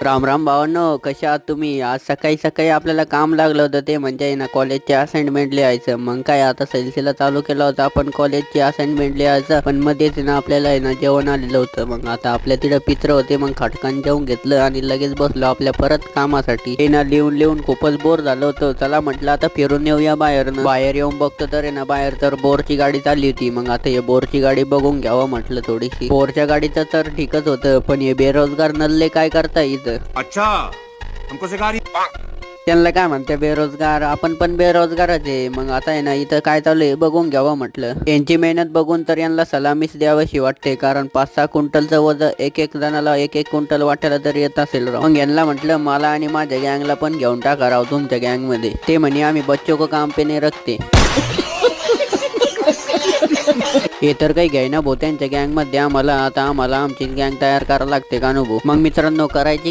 राम राम भावांनो, कशा आहात तुम्ही? आज सकाळी सकाळी आपल्याला काम लागलं होतं, ते म्हणजे ना कॉलेजचे असाइनमेंट लिहायचं. मग काय आता सिलसिला चालू केला होता आपण कॉलेजची असाइनमेंट लिहायचं. पण मध्येच ना आपल्याला आहे ना जेवण आलेलं होतं. मग आता आपल्या तिथं पित्र होते, मग खटकन जेवून घेतलं आणि लगेच बसलो आपल्या परत कामासाठी. हे ना लिहून लिहून खूपच बोर झालं होतं. चला म्हटलं आता फिरून येऊया बाहेर येऊन बघतो तर आहे ना बाहेर तर बोरची गाडी चालली होती. मग आता हे बोरची गाडी बघून घ्यावं म्हटलं थोडीशी. बोरच्या गाडीचं तर ठीकच होतं, पण हे बेरोजगार नल्ले काय करता इथं? अच्छा, हमको सिखा रही। त्यांना काय म्हणते बेरोजगार, आपण पण बेरोजगारच आहे. मग आता आहे ना इथं काय चालू आहे बघून घ्यावं म्हटलं. यांची मेहनत बघून तर यांना सलामीच द्यावीशी वाटते, कारण 5-6 क्विंटलचं वजन एक एक जणाला एक एक क्विंटल वाटायला तरी येत असेल राव. मग यांना म्हटलं मला आणि माझ्या गँगला पण घेऊन टाका राव तुमच्या गँग मध्ये. ते म्हणे आम्ही बच्चों को काम पे नहीं रखते. हे तर काही घ्यायना भाऊ त्यांच्या गँग मध्ये आम्हाला. आता आम्हाला आमची गँग तयार करायला लागते का नको. मग मित्रांनो, करायची